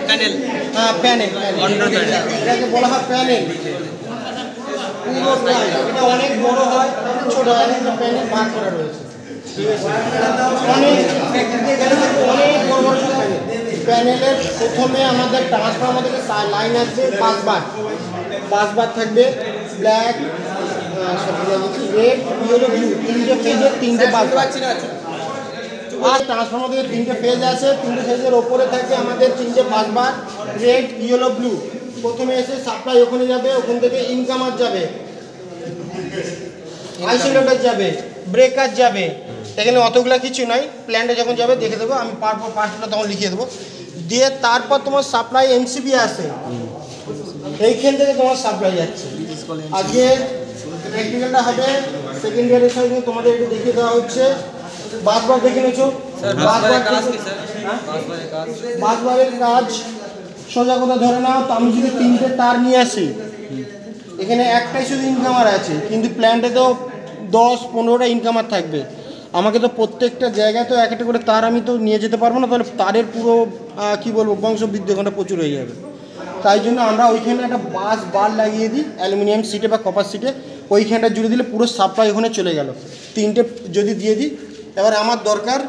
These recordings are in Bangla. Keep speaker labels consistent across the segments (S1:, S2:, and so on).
S1: প্যানেল,
S2: হ্যাঁ প্যানেল, এটাকে বলা হয় প্যানেল। এটা অনেক বড় হয়, ছোট হয়, প্যানেল ভাগ করা রয়েছে। অনেক অনেক বড় বড় প্যানেল। প্যানেলের প্রথমে আমাদের ট্রান্সফরমার থেকে লাইন আসবে 5 বার থাকবে, ব্ল্যাক, রেড, ইয়েলো, ব্লু, 3টে ফেজের 3টে বাস বার। আর ট্রান্সফরমার থেকে 3টে ফেজ আছে, 3টে ফেজের ওপরে থাকে আমাদের 3টে বাস বার, রেড, ইয়েলো, ব্লু। প্রথমে এসে সাপ্লাই ওখানে যাবে, ওখান থেকে ইনকামার যাবে, আইসোলেটর যাবে, ব্রেকার যাবে। এখানে অতগুলা কিছু নাই, প্ল্যান্টে যখন যাবে দেখে দেবো, আমি পারপর পার্টগুলো তখন লিখিয়ে দেবো। দিয়ে তারপর তোমার সাপ্লাই এমসিবি আসে, এইখান থেকে তোমার সাপ্লাই যাচ্ছে। আজকে প্র্যাকটিক্যালটা হবে সেকেন্ড ইয়ারের সঙ্গে, তোমাদের একটু দেখিয়ে দেওয়া হচ্ছে। বাসবার দেখে নিয়েছো, বাসবারের কাজ সোজা কথা ধরে নাও। তো আমি যদি 3টে তার নিয়ে আসি, এখানে একটাই শুধু ইনকামার আছে, কিন্তু প্ল্যান্টে তো 10-15টা ইনকামার থাকবে। আমাকে তো প্রত্যেকটা জায়গায় তো একটা করে তার আমি তো নিয়ে যেতে পারবো না, তাহলে তারের পুরো কী বলবো বংশবৃদ্ধি ওখানে প্রচুর হয়ে যাবে। তাই জন্য আমরা ওইখানে একটা বাস বার লাগিয়ে দিই অ্যালুমিনিয়াম সিটে বা কপার সিটে, ওইখানটা জুড়ে দিলে পুরো সাপ্লাই ওখানে চলে গেল। 3টে যদি দিয়ে দিই, এবার আমার দরকার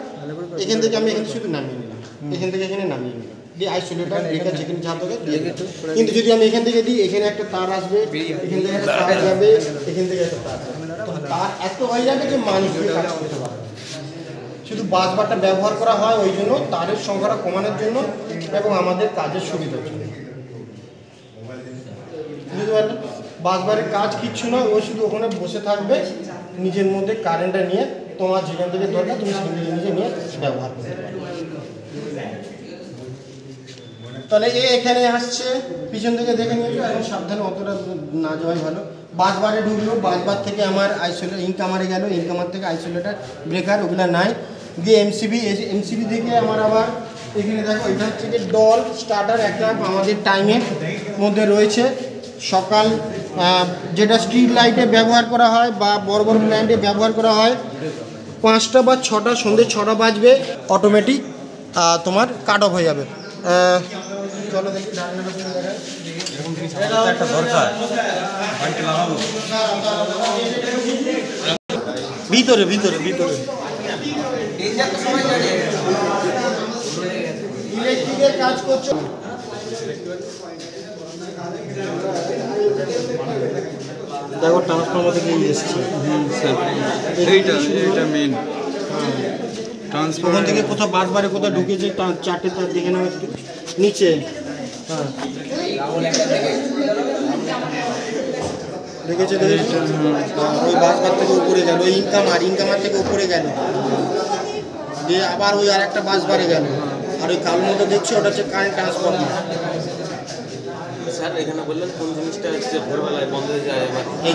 S2: এখান থেকে আমি এখানে শুধু নামিয়ে নিলাম, এখান থেকে এখানে নামিয়ে নিলাম, দিয়ে আইসোলেটার ব্রেকার যেখানে যা থাকে দিয়ে দিই। কিন্তু যদি আমি এখান থেকে দিই, এখানে একটা তার আসবে, এখান থেকে একটা তার যাবে, এখান থেকে একটা তার যাবে, তার এত হয়ে যাবে যে মানুষ কাজ করতে পারবে। শুধু বাসবারটা ব্যবহার করা হয় ওই জন্য, তারের সংখ্যাটা কমানোর জন্য এবং আমাদের কাজের সুবিধার জন্য। বুঝতে পারলে? বাসবারের কাজ কিচ্ছু না, ও শুধু ওখানে বসে থাকবে, নিজের মধ্যে কারেন্টটা নিয়ে তোমার যেখান থেকে দরকার তুমি সেখান থেকে নিজে নিয়ে ব্যবহার করতে পারবে। তাহলে এখানে আসছে, পিছন থেকে দেখে নিয়েছো, এখন সাবধানে অতটা না যাওয়াই ভালো। বাসবারে ঢুকলো, বাসবার থেকে আমার আইসোলেটার ইনকামারে গেল, ইনকামার থেকে আইসোলেটার ব্রেকার ওগুলো নাই, দিয়ে এমসিবি থেকে আমার আবার এখানে দেখো, এটা হচ্ছে যে ডল স্টার্টার একটা আমাদের টাইমের মধ্যে রয়েছে। সকাল যেটা স্ট্রিট লাইটে ব্যবহার করা হয় বা বড় বড় প্ল্যান্টে ব্যবহার করা হয়, 5টা বা 6টা, সন্ধ্যে 6টা বাজবে, অটোমেটিক তোমার কাট অফ হয়ে যাবে। চলো দেখি
S1: একটা দরকার
S2: ভিতরে ভিতরে ভিতরে ইলেকট্রিকের কাজ করছো। দেখো ট্রান্সফরমার থেকে এসছে,
S1: এইটা মেন
S2: ওখান থেকে কোথাও বাসবারে কোথাও ঢুকেছে, 4টে তার দেখে নাও একটু নিচে। হ্যাঁ দেখেছে, ওই বাসবার থেকে উপরে গেল, ওই ইনকামার থেকে উপরে গেল, দিয়ে আবার ওই আর একটা বাসবারে গেল। আর ওই কালো মতো দেখছি ওটা হচ্ছে কারেন্ট ট্রান্সফরমার।
S1: স্যার এখানে বললেন কোন জিনিসটা হচ্ছে ভোরবেলায় বন্ধ হয়ে যায়,
S2: এই